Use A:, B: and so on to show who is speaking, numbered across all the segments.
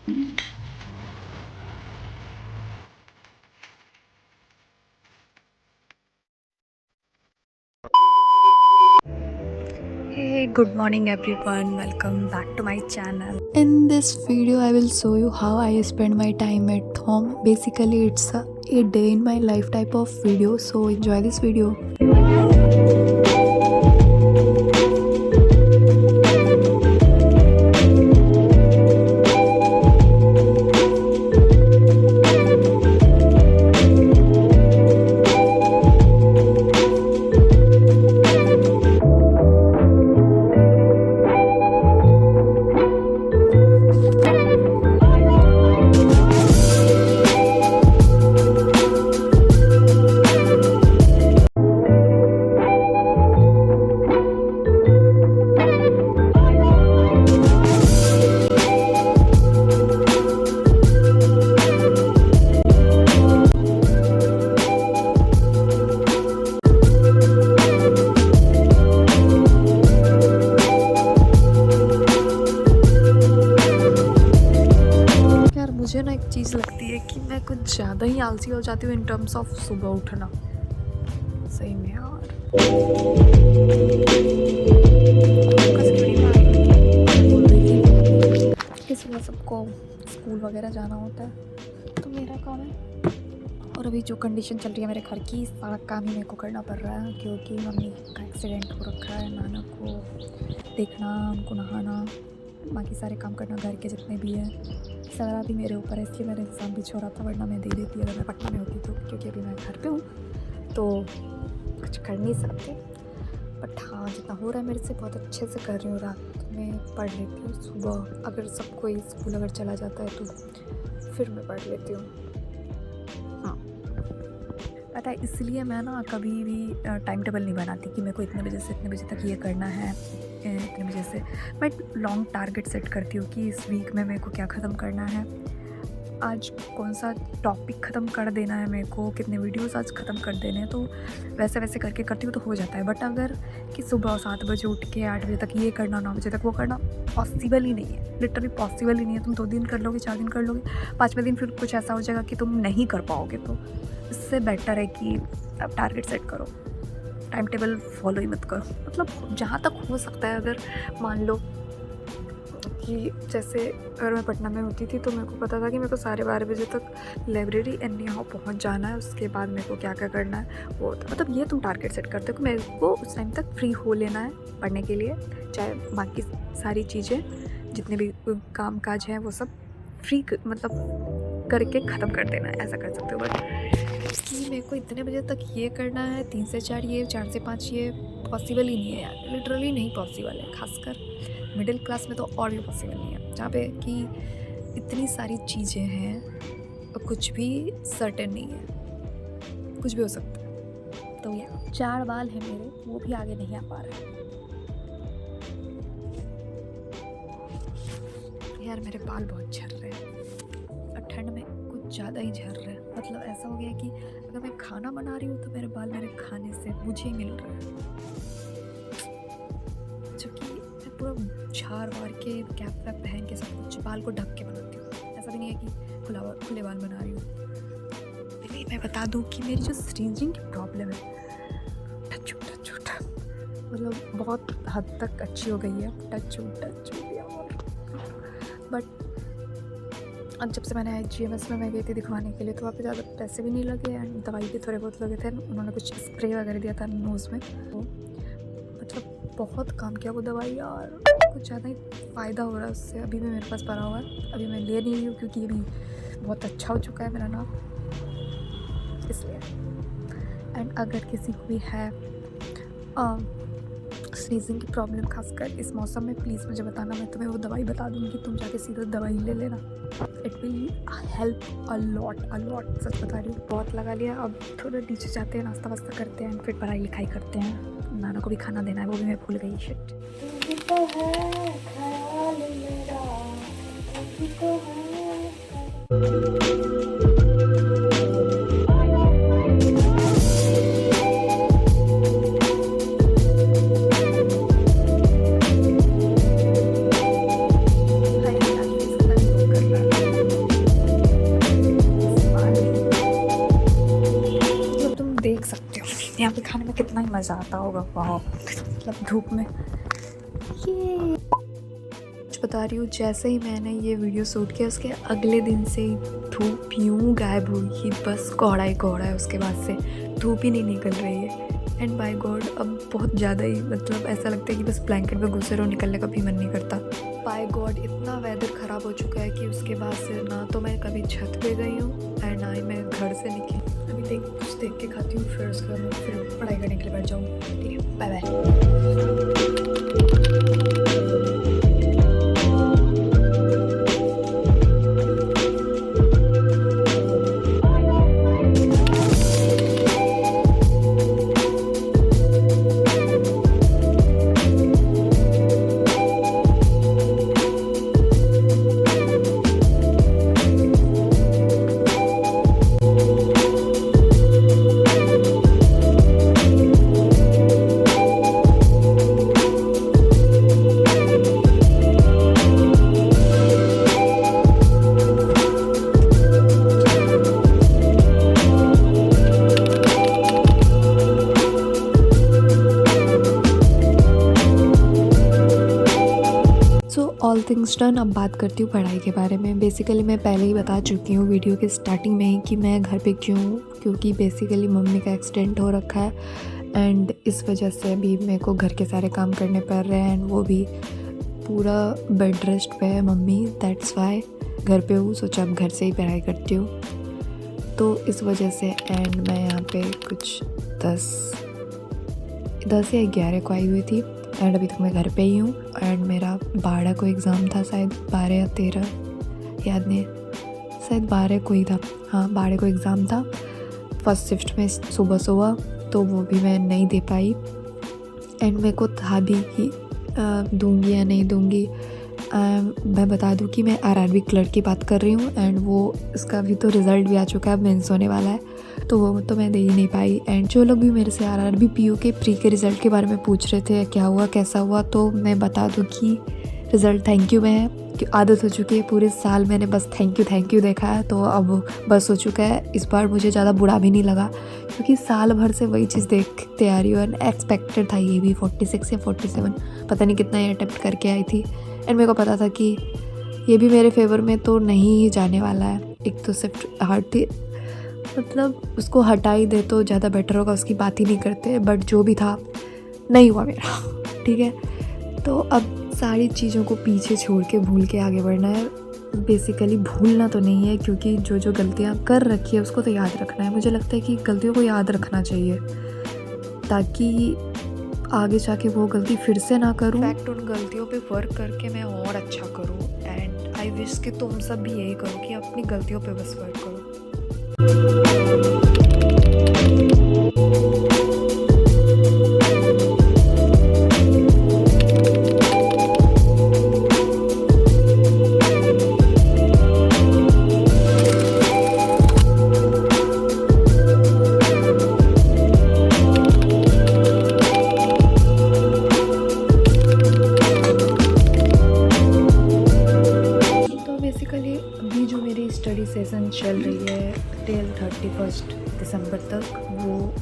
A: Hey, good morning everyone. Welcome back to my channel.
B: In this video, I will show you how I spend my time at home. Basically, it's a day in my life type of video. So enjoy this video. मुझे ना एक चीज़ लगती है कि मैं कुछ ज़्यादा ही आलसी हो जाती हूँ इन टर्म्स ऑफ सुबह उठना। सही में यार। कि सुबह सबको स्कूल वगैरह जाना होता है, तो मेरा काम है। और अभी जो कंडीशन चल रही है मेरे घर की, सारा काम ही मेरे को करना पड़ रहा है, क्योंकि मम्मी का एक्सीडेंट हो रखा है। नाना को देखना, उनको नहाना, बाकी सारे काम करना, घर के जितने भी हैं, सारा भी मेरे ऊपर है। इसलिए मैंने एग्ज़ाम भी छोड़ा था, वरना मैं दे देती अगर मैं पटना में होती तो, क्योंकि अभी मैं घर पे हूँ तो कुछ कर नहीं सकती। बट हाँ, जितना हो रहा है मेरे से बहुत अच्छे से कर रही हूँ। रात में पढ़ लेती हूँ, सुबह अगर सब कोई स्कूल अगर चला जाता है तो फिर मैं पढ़ लेती हूँ। हाँ, पता है, इसलिए मैं ना कभी भी टाइम टेबल नहीं बनाती कि मेरे को इतने बजे से इतने बजे तक ये करना है, इतने बजे से। मैं लॉन्ग टारगेट सेट करती हूँ कि इस वीक में मेरे को क्या ख़त्म करना है, आज कौन सा टॉपिक ख़त्म कर देना है, मेरे को कितने वीडियोस आज ख़त्म कर देने हैं। तो वैसे वैसे करके करती हूँ तो हो जाता है। बट अगर कि सुबह 7 बजे उठ के 8 बजे तक ये करना, 9 बजे तक वो करना, पॉसिबल ही नहीं है। लिटरली पॉसिबल ही नहीं है। तुम 2 दिन कर लोगे, 4 दिन कर लोगे, 5वें दिन फिर कुछ ऐसा हो जाएगा कि तुम नहीं कर पाओगे। तो इससे बेटर है कि अब टारगेट सेट करो, टाइम टेबल फॉलो ही मत करो। मतलब जहाँ तक हो सकता है, अगर मान लो कि जैसे अगर मैं पटना में होती थी तो मेरे को पता था कि मेरे को 12:30 बजे तक लाइब्रेरी एनी हाउ पहुँच जाना है। उसके बाद मेरे को क्या क्या करना है वो, मतलब ये तुम टारगेट सेट करते हो कि मेरे को उस टाइम तक फ्री हो लेना है पढ़ने के लिए, चाहे बाकी सारी चीज़ें जितने भी काम काज हैं वो सब फ्री मतलब करके ख़त्म कर देना है, ऐसा कर सकते हो। बट कि मेरे को इतने बजे तक ये करना है, 3 से 4 ये, 4 से 5 ये, पॉसिबल ही नहीं है यार। लिटरली नहीं पॉसिबल है। खासकर मिडिल क्लास में तो और भी पॉसिबल नहीं है, जहाँ पे कि इतनी सारी चीज़ें हैं और कुछ भी सर्टेन नहीं है, कुछ भी हो सकता है। तो यार 4 बाल हैं मेरे, वो भी आगे नहीं आ पा रहे यार। मेरे बाल बहुत झड़ रहे हैं और ठंड में कुछ ज़्यादा ही झड़ रहे हैं। मतलब ऐसा हो गया कि अगर मैं खाना बना रही हूँ तो मेरे बाल मेरे खाने से मुझे ही मिल रहे हैं, जबकि मैं पूरा झाड़ वार के कैप वैप पहन के सब कुछ बाल को ढक के बनाती हूँ। ऐसा भी नहीं है कि खुले बाल बना रही हूँ। लेकिन मैं बता दूँ कि मेरी जो स्ट्रीजिंग की प्रॉब्लम है, टच मतलब बहुत हद तक अच्छी हो गई है। टच यार। बट जब से मैंने GMS में मैं गई थी दिखवाने के लिए, तो वहाँ पे ज़्यादा पैसे भी नहीं लगे एंड दवाई भी थोड़े बहुत लगे थे। उन्होंने कुछ स्प्रे वगैरह दिया था नोज़ में, तो मतलब बहुत काम किया वो दवाई यार। कुछ ज़्यादा ही फ़ायदा हो रहा है उससे। अभी भी मेरे पास पड़ा हुआ है, अभी मैं ले नहीं रही हूँ क्योंकि अभी बहुत अच्छा हो चुका है मेरा नाक, इसलिए। एंड अगर किसी को भी है स्नीजिंग की प्रॉब्लम, खासकर इस मौसम में, प्लीज़ मुझे बताना, मैं तुम्हें वो दवाई बता दूँगी, तुम जाके सीधा दवाई ले लेना। It will help a lot, सच बता रही हूँ। बहुत लगा लिया, अब थोड़ा नीचे जाते हैं, नाश्ता वास्ता करते हैं, फिर पढ़ाई लिखाई करते हैं। नाना को भी खाना देना है, वो भी मैं भूल गई। शिट। यहाँ पे खाने में कितना ही मज़ा आता होगा, वाह, मतलब धूप में। ये कुछ बता रही हूँ, जैसे ही मैंने ये वीडियो शूट किया उसके अगले दिन से ही धूप यूँ गायब हुई कि बस कोहरा ही कोहरा है। उसके बाद से धूप ही नहीं निकल रही है। एंड बाय गॉड अब बहुत ज़्यादा ही मतलब ऐसा लगता है कि बस ब्लैंकेट में घुसे रहो, निकलने का भी मन नहीं करता। बाय गॉड इतना वेदर ख़राब हो चुका है कि उसके बाद से ना तो मैं कभी छत पे गई हूँ एंड ना ही मैं घर से निकली। अभी कुछ देख के खाती हूँ, फिर उसके बाद फिर पढ़ाई करने के लिए बैठ जाऊँ। ठीक है, bye bye. All things done. अब बात करती हूँ पढ़ाई के बारे में। बेसिकली मैं पहले ही बता चुकी हूँ वीडियो के स्टार्टिंग में ही कि मैं घर पे क्यों हूँ, क्योंकि बेसिकली मम्मी का एक्सीडेंट हो रखा है एंड इस वजह से अभी मेरे को घर के सारे काम करने पड़ रहे हैं एंड वो भी पूरा बेड रेस्ट पे है मम्मी। दैट्स वाई घर पे हूँ, सोचा अब घर से ही पढ़ाई करती हूँ, तो इस वजह से। एंड मैं यहाँ पे कुछ 10 या 11 को आई हुई थी एंड अभी तक मैं घर पे ही हूँ। एंड मेरा 12 को एग्ज़ाम था, शायद 12 या 13, याद नहीं, शायद 12 को ही था। हाँ, 12 को एग्ज़ाम था फर्स्ट शिफ्ट में सुबह, तो वो भी मैं नहीं दे पाई। एंड मेरे को था भी कि दूंगी या नहीं दूंगी। मैं बता दूं कि मैं आरआरबी क्लर्क की बात कर रही हूँ एंड वो इसका भी तो रिज़ल्ट भी आ चुका है, मेंस होने वाला है, तो वो तो मैं दे ही नहीं पाई। एंड जो लोग भी मेरे से आरआरबी पीयू के प्री के रिज़ल्ट के बारे में पूछ रहे थे क्या हुआ कैसा हुआ, तो मैं बता दूं कि रिज़ल्ट थैंक यू में है। कि आदत हो चुकी है, पूरे साल मैंने बस थैंक यू देखा है, तो अब बस हो चुका है। इस बार मुझे ज़्यादा बुरा भी नहीं लगा क्योंकि साल भर से वही चीज़ देखते आ रही हूँ एंड एक्सपेक्टेड था ये भी 46 या 47 पता नहीं कितना ये अटेम्प्ट करके आई थी। एंड मेरे को पता था कि ये भी मेरे फेवर में तो नहीं जाने वाला है। एक तो सिर्फ हार्ड थी, मतलब उसको हटा ही दे तो ज़्यादा बेटर होगा, उसकी बात ही नहीं करते, बट जो भी था नहीं हुआ मेरा। ठीक है, तो अब सारी चीज़ों को पीछे छोड़ के भूल के आगे बढ़ना है। बेसिकली भूलना तो नहीं है क्योंकि जो गलतियाँ कर रखी है उसको तो याद रखना है। मुझे लगता है कि गलतियों को याद रखना चाहिए ताकि आगे जाके वो गलती फिर से ना करूँ। फैक्ट उन गलतियों पे वर्क करके मैं और अच्छा करूँ एंड आई विश कि तुम सब भी यही करो कि अपनी गलतियों पे बस वर्क करो। अभी जो मेरी स्टडी सेशन चल रही है टिल 31 दिसंबर तक, वो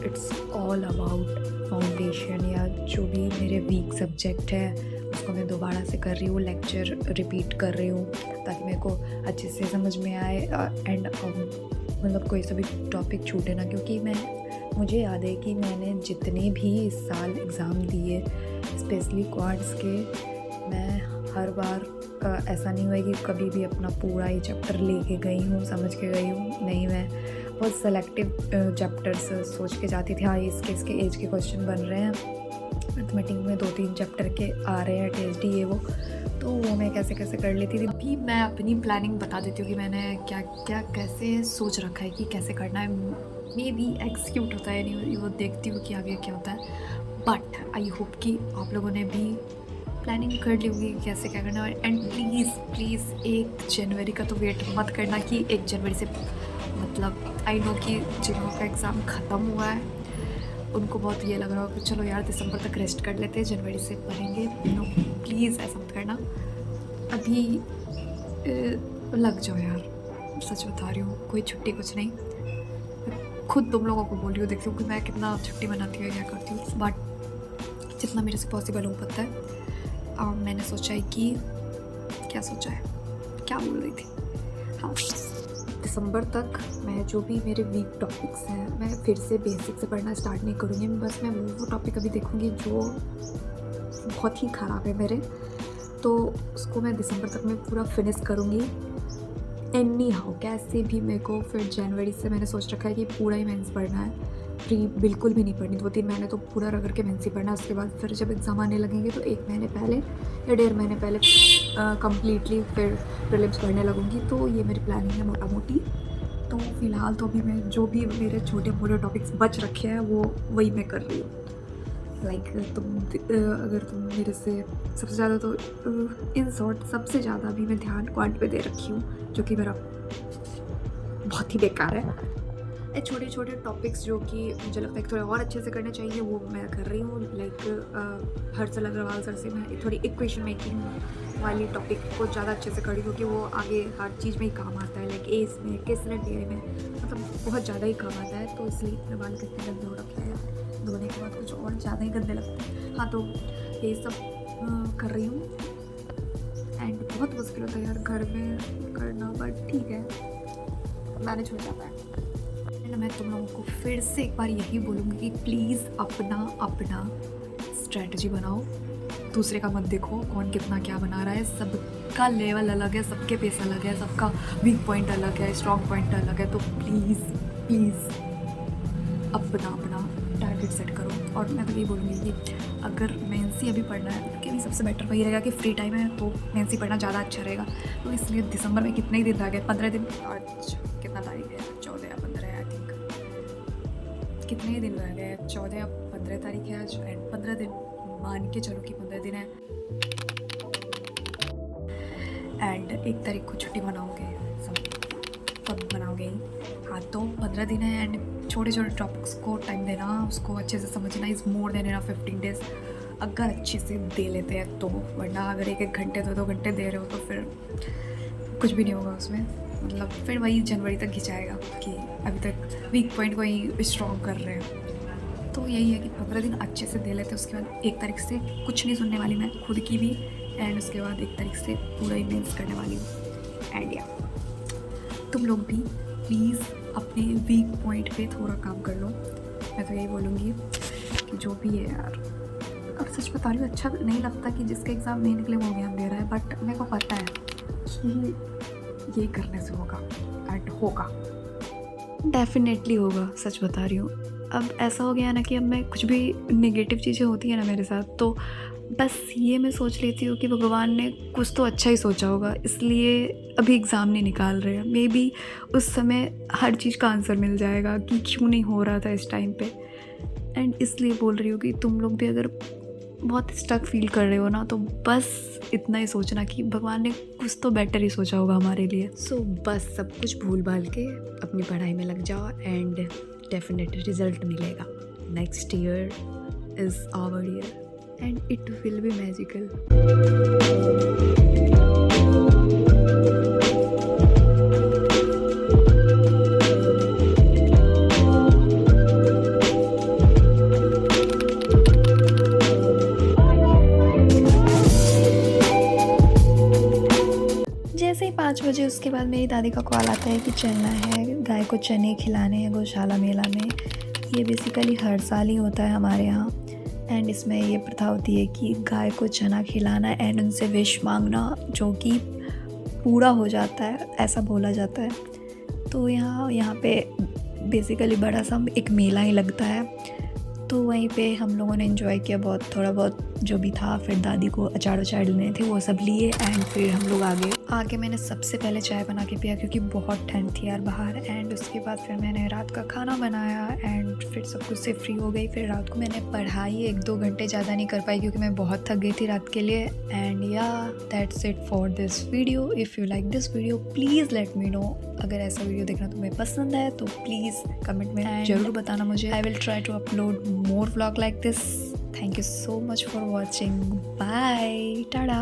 B: इट्स ऑल अबाउट फाउंडेशन या जो भी मेरे वीक सब्जेक्ट है उसको मैं दोबारा से कर रही हूँ, लेक्चर रिपीट कर रही हूँ ताकि मेरे को अच्छे से समझ में आए एंड मतलब कोई सा भी टॉपिक छूटे ना। क्योंकि मुझे याद है कि मैंने जितने भी इस साल एग्ज़ाम दिए स्पेशली क्वाड्स के, मैं हर बार ऐसा नहीं हुआ कि कभी भी अपना पूरा ही चैप्टर लेके गई हूँ, समझ के गई हूँ। नहीं, मैं बहुत सेलेक्टिव चैप्टर्स सोच के जाती थी। हाँ, इसके एज के क्वेश्चन बन रहे हैं, मैथमेटिक्स में 2-3 चैप्टर के आ रहे हैं, टेस्ट ये वो, तो वो मैं कैसे कर लेती थी। अभी मैं अपनी प्लानिंग बता देती हूँ कि मैंने क्या कैसे सोच रखा है कि कैसे करना है। मे बी एग्जीक्यूट होता है नहीं, वो देखती हूँ कि आगे क्या होता है, बट आई होप कि आप लोगों ने भी प्लानिंग कर ली होगी कैसे क्या करना है। एंड प्लीज़ 1 जनवरी का तो वेट मत करना कि 1 जनवरी से, मतलब आई नो कि जिनों का एग्ज़ाम ख़त्म हुआ है उनको बहुत ये लग रहा होगा कि चलो यार दिसंबर तक रेस्ट कर लेते हैं, जनवरी से पढ़ेंगे। नो, प्लीज़ ऐसा मत करना। अभी लग जाओ यार, सच बता रही हूँ, कोई छुट्टी कुछ नहीं, खुद तुम लोगों को बोल रही हूँ, देखती हूँ कि मैं कितना छुट्टी मनाती हूँ, क्या करती हूँ, बट जितना मेरे से पॉसिबल हो पता है। और मैंने सोचा है कि क्या सोचा है, क्या बोल रही थी, हाँ, दिसंबर तक मैं जो भी मेरे वीक टॉपिक्स हैं मैं फिर से बेसिक से पढ़ना स्टार्ट नहीं करूँगी। बस मैं वो टॉपिक अभी देखूँगी जो बहुत ही ख़राब है मेरे, तो उसको मैं दिसंबर तक में पूरा फिनिश करूँगी। एनी हाउ कैसे भी मेरे को फिर जनवरी से मैंने सोच रखा है कि पूरा ही मेंस पढ़ना है, प्री बिल्कुल भी नहीं पढ़नी। 2-3 महीने तो पूरा रगड़ के मेंस ही पढ़ना है। उसके बाद फिर जब एग्ज़ाम आने लगेंगे तो 1 महीने पहले या 1.5 महीने पहले कम्प्लीटली फिर प्रीलिम्स पढ़ने लगूँगी। तो ये मेरी प्लानिंग है मोटा मोटी। तो फ़िलहाल तो अभी मैं जो भी मेरे छोटे मोटे टॉपिक्स बच रखे हैं वो वही मैं कर रही हूँ। लाइक अगर तुम मेरे से सबसे ज़्यादा तो इन शॉर्ट सबसे ज़्यादा अभी मैं ध्यान क्वांट पे दे रखी हूँ, जो कि मेरा बहुत ही बेकार है। ये छोटे छोटे टॉपिक्स जो कि मुझे लगता है कि थोड़े और अच्छे से करने चाहिए वो मैं कर रही हूँ। लाइक हर्षल अग्रवाल सर से मैं थोड़ी इक्वेशन मेकिंग वाली टॉपिक को ज़्यादा अच्छे से करी, क्योंकि वो आगे हर चीज़ में ही काम आता है। लाइक एस में, किसनेट एरिया में, मतलब बहुत ज़्यादा ही काम आता है। तो इसलिए इतने बाल कितने गंदे हो रखे हैं, धोने के बाद कुछ और ज़्यादा ही गंदे लगते हैं। हाँ, तो ये सब कर रही हूँ। एंड बहुत मुश्किल होता है यार घर में करना, बट ठीक है, मैनेज हो जाता है। एंड मैं तुम लोगों को फिर से एक बार यही बोलूँगी कि प्लीज़ अपना स्ट्रेटजी बनाओ, दूसरे का मत देखो कौन कितना क्या बना रहा है। सबका लेवल अलग है, सबके पेस अलग है, सबका वीक पॉइंट अलग है, स्ट्रॉन्ग पॉइंट अलग है। तो प्लीज़ अपना टारगेट सेट करो। और मैं तो यही बोलूँगी कि अगर मेंस ही अभी पढ़ना है तो भी सबसे बेटर वही रहेगा कि फ्री टाइम है तो मेंस ही पढ़ना ज़्यादा अच्छा रहेगा। तो इसलिए दिसंबर में कितने ही दिन रह गए, 15 दिन, आज कितना तारीख है, 14 या 15 आई थिंक, कितने ही दिन रह गए, 14 या 15 तारीख है आज। एंड 15 दिन मान के चलो कि 15 दिन है। एंड 1 तारीख को छुट्टी मनाओगे, सब मनाओगे ही। हाँ, तो 15 दिन है। एंड छोटे छोटे टॉपिक्स को टाइम देना, उसको अच्छे से समझना is more than enough 15 days अगर अच्छे से दे लेते हैं तो। वरना अगर 1-1 घंटे 2-2 घंटे दे रहे हो तो फिर कुछ भी नहीं होगा उसमें। मतलब फिर वही जनवरी तक खिंचाएगा कि अभी तक वीक पॉइंट को ही स्ट्रॉन्ग कर रहे हैं। तो यही है कि 15 दिन अच्छे से दे लेते, उसके बाद 1 तारीख से कुछ नहीं सुनने वाली मैं खुद की भी। एंड उसके बाद 1 तारीख से पूरा ही मेंस करने वाली हूँ। एंड या तुम लोग भी प्लीज़ अपने वीक पॉइंट पे थोड़ा काम कर लो। मैं तो यही बोलूँगी कि जो भी है यार, और सच बता रही हूँ, अच्छा नहीं लगता कि जिसके एग्ज़ाम नहीं निकले वो एग्जाम दे रहा है, बट मेरे को पता है कि यही करने से होगा एंड होगा, डेफिनेटली होगा। सच बता रही हूँ। अब ऐसा हो गया ना कि अब मैं कुछ भी नेगेटिव चीज़ें होती है ना मेरे साथ, तो बस ये मैं सोच लेती हूँ कि भगवान ने कुछ तो अच्छा ही सोचा होगा, इसलिए अभी एग्ज़ाम नहीं निकाल रहे हैं। मे बी उस समय हर चीज़ का आंसर मिल जाएगा कि क्यों नहीं हो रहा था इस टाइम पे। एंड इसलिए बोल रही हूँ कि तुम लोग भी अगर बहुत स्टक फील कर रहे हो ना, तो बस इतना ही सोचना कि भगवान ने कुछ तो बेटर ही सोचा होगा हमारे लिए। सो बस सब कुछ भूल भाल के अपनी पढ़ाई में लग जाओ एंड डेफिनेट रिजल्ट मिलेगा। Next year is our year and it will be magical. जैसे ही 5 बजे उसके बाद मेरी दादी का कॉल आता है कि चलना है, गाय को चने खिलाने हैं गौशाला मेला में। ये बेसिकली हर साल ही होता है हमारे यहाँ। एंड इसमें ये प्रथा होती है कि गाय को चना खिलाना एंड उनसे विश मांगना, जो कि पूरा हो जाता है, ऐसा बोला जाता है। तो यहाँ पे बेसिकली बड़ा सा एक मेला ही लगता है। तो वहीं पे हम लोगों ने एंजॉय किया बहुत, थोड़ा बहुत जो भी था। फिर दादी को अचार वचार लेने थे, वो सब लिए। एंड फिर हम लोग आगे मैंने सबसे पहले चाय बना के पिया, क्योंकि बहुत ठंड थी यार बाहर। एंड उसके बाद फिर मैंने रात का खाना बनाया एंड फिर सब कुछ से फ्री हो गई। फिर रात को मैंने पढ़ाई 1-2 घंटे ज़्यादा नहीं कर पाई, क्योंकि मैं बहुत थक गई थी रात के लिए। एंड या that's it for this video. If you like this video please let me know. अगर ऐसा वीडियो देखना तुम्हें पसंद है तो प्लीज़ कमेंट में ज़रूर बताना मुझे। I will try to upload more vlog like this. Thank you so much for watching. Bye. Tada.